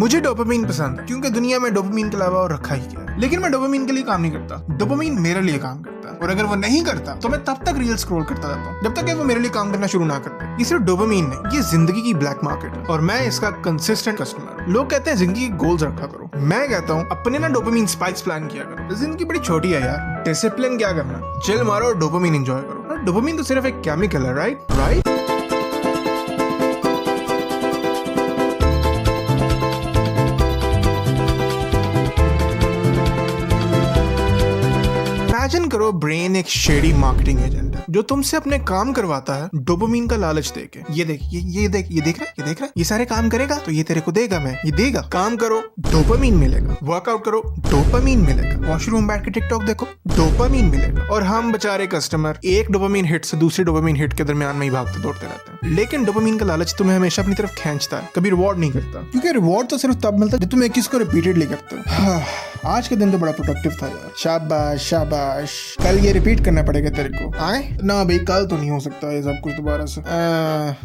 मुझे डोपामीन पसंद है क्योंकि दुनिया में डोपामीन के अलावा और रखा ही क्या है। लेकिन मैं डोपामीन के लिए काम नहीं करता, डोपामीन मेरे लिए काम करता है। और अगर वो नहीं करता तो मैं तब तक रील स्क्रॉल करता रहता हूँ जब तक कि वो मेरे लिए काम करना शुरू ना करते। ये सिर्फ डोपामीन नहीं, ये जिंदगी की ब्लैक मार्केट है और मैं इसका कंसिस्टेंट कस्टमर हूँ। लोग कहते हैं जिंदगी के गोल्स रखा करो, मैं कहता हूँ अपने ना डोपामीन स्पाइक्स प्लान किया करो। जिंदगी बड़ी छोटी है यार, डिसिप्लिन क्या करना, चिल मारो और डोपामीन एंजॉय करो। डोपामीन तो सिर्फ एक केमिकल है, राइट। इमेजिन करो ब्रेन एक शेडी मार्केटिंग एजेंट है जो तुमसे अपने काम करवाता है डोपामीन का लालच देके। ये देख ये देख रहा है, ये सारे काम करेगा तो ये तेरे को देगा, मैं ये देगा। काम करो डोपामीन मिलेगा, वर्कआउट करो डोपामीन मिलेगा, वॉशरूम बैठ के टिकटॉक देखो डोपामीन मिलेगा। और हम बेचारे कस्टमर एक डोपामीन हिट से दूसरे डोपामीन हिट के दरमियान में ही भागते दौड़ते रहते हैं। लेकिन डोपामीन का लालच तुम्हें हमेशा अपनी तरफ खींचता है, कभी रिवॉर्ड नहीं करता, क्योंकि रिवॉर्ड तो सिर्फ तब मिलता है जब तुम एक चीज को रिपीटेडली करते हो। आज के दिन तो बड़ा प्रोडक्टिव था यार, शाबाश शाबाश। कल ये रिपीट करना पड़ेगा तेरे को, आए ना भाई, कल तो नहीं हो सकता ये सब कुछ दोबारा से।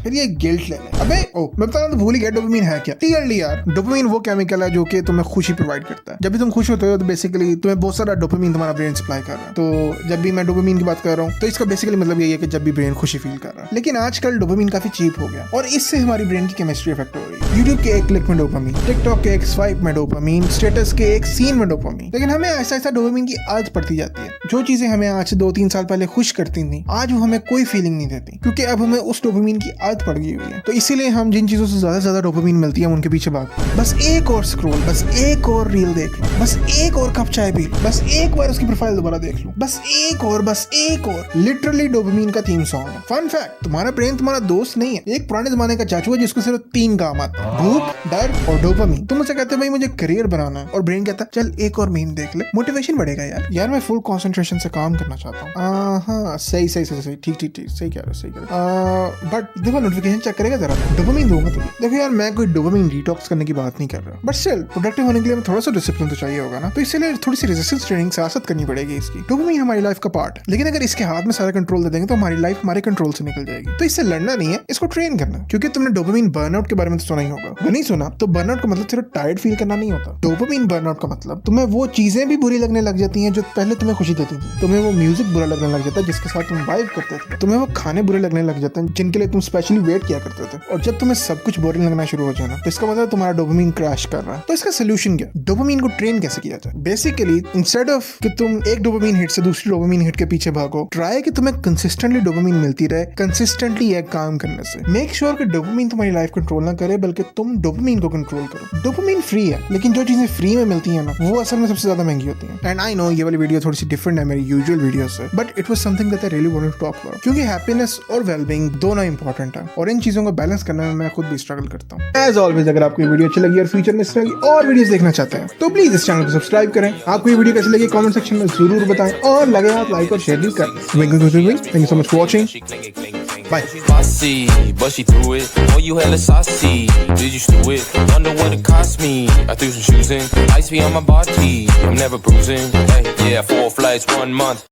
फिर ये गिल्ट ले ले। अबे मैं बताना तो भूल ही गया डोपामीन है क्या। क्लियरली यार, डोपामीन वो केमिकल है जो कि तुम्हें खुशी प्रोवाइड करता है। जब भी तुम खुश होते हो तो बेसिकली तुम्हें बहुत सारा डोपामीन तुम्हारा ब्रेन सप्लाई कर रहा है। तो जब भी मैं डोपामीन की बात कर रहा हूँ तो इसका बेसिकली मतलब यही है कि जब भी ब्रेन खुशी फील कर रहा है। लेकिन आजकल डोपामीन काफी चीप हो गया और इससे हमारी ब्रेन की केमिस्ट्री इफेक्ट हो रही है। यूट्यूब के एक क्लिक में डोपामीन, टिकटॉक के एक स्वाइप में डोपामीन, स्टेटस के एक सीन में डोपामीन। लेकिन हमें ऐसा ऐसा डोपामीन की आदत पड़ती जाती है। जो चीजें हमें आज से 2-3 साल पहले खुश करती थी आज वो हमें कोई फीलिंग नहीं देती, क्योंकि अब हमें उस डोपामीन की आदत पड़ गई हुई है। तो इसीलिए हम जिन चीजों से ज्यादा डोपामीन मिलती है उनके पीछे भागते हैं। बस एक और स्क्रॉल, बस एक और रील देख लो, बस एक और कप चाय पी लो, बस एक बार उसकी प्रोफाइल दोबारा देख लो, बस एक और। लिटरली डोपामीन का थीम सॉन्ग है। फन फैक्ट, तुम्हारा ब्रेन तुम्हारा दोस्त नहीं है, एक पुराने जमाने का चाचू है जिसको सिर्फ 3 काम आता है, भूख, डर और डोपामीन। तुम मुझसे कहते हो भाई मुझे करियर बनाना है और ब्रेन कहता है चल एक और मीम देख ले, मोटिवेशन बढ़ेगा यार मैं फुल कंसंट्रेशन से काम करना चाहता हूँ। हाँ सही ठीक सही कह रहे हो। बट देखो नोटिफिकेशन चेक करेगा जरा, डोपामीन दूंगा तुझे। देखो यार मैं कोई डोपामीन डिटॉक्स करने की बात नहीं कर रहा, बट स्टिल प्रोडक्टिव होने के लिए थोड़ा सा डिसिप्लिन तो चाहिए होगा ना। तो इसलिए थोड़ी सी रेजिस्टेंस ट्रेनिंग सियासत करनी पड़ेगी इसकी। डोपामीन हमारी लाइफ का पार्ट है, लेकिन अगर इसके हाथ में सारा कंट्रोल दे देंगे तो हमारी लाइफ हमारे कंट्रोल से निकल जाएगी। तो इससे लड़ना नहीं है, इसको ट्रेन करना। क्योंकि तुमने डोपामीन बर्नआउट के बारे में तो सुना ही होगा, वो नहीं सुना तो बर्नआउट का मतलब सिर्फ टायर्ड फील करना नहीं होता। डोपामीन बर्नआउट का मतलब तुम्हें वो चीजें भी बुरी लगने लग जाती हैं जो पहले तुम्हें खुशी देती थी। तुम्हें वो म्यूजिक बुरा लगने लग जाता है जिसके साथ तुम वाइब करते थे। तुम्हें वो खाने बुरे लगने लग जाते हैं जिनके लिए तुम स्पेशली वेट किया करते थे। और जब तुम्हें सब कुछ बोरिंग लगना शुरू हो जाना तो इसका मतलब तुम्हारा डोपामीन क्रैश कर रहा है। तो इसका सोल्यूशन क्या, डोपामीन को ट्रेन कैसे किया जाए। बेसिकली इंस्टेड ऑफ कि तुम एक डोपामीन हिट से दूसरी डोपामीन हिट के पीछे भागो, ट्राई कि तुम्हें कंसिस्टेंटली डोपामीन मिलती रहे, कंसिस्टेंटली एक काम करने से। मेक श्योर कि डोपामीन तुम्हारी लाइफ कंट्रोल ना करे बल्कि तुम डोपामीन को कंट्रोल करो। डोपामीन फ्री है, लेकिन जो चीजें फ्री में मिलती है ना वो असल में सबसे ज्यादा महंगी होती है। एंड आई नो ये वाली वीडियो थोड़ी सी डिफरेंट है मेरी यूजुअल वीडियो से, but it was something that I really wanted to talk about, क्योंकि हैप्पीनेस और वेलबीइंग दोनों इंपॉर्टेंट है और इन चीजों को बैलेंस करने में मैं खुद भी स्ट्रगल करता हूँ। एज ऑलवेज अगर आपको ये वीडियो अच्छी लगी और फ्यूचर में इस तरह की और वीडियोस देखना चाहते हैं तो प्लीज इस चैनल को सब्सक्राइब करें। आपको ये वीडियो कैसी लगी कमेंट सेक्शन में जरूर बताएं और लगे आप लाइक और शेयर भी करें। Thank you so much for watching, bye. But she threw it. Oh, you hella saucy. Did you stew it? Wonder what it cost me. I threw some shoes in. Ice be on my body. I'm never bruising. Hey, yeah, 4 flights, 1 month.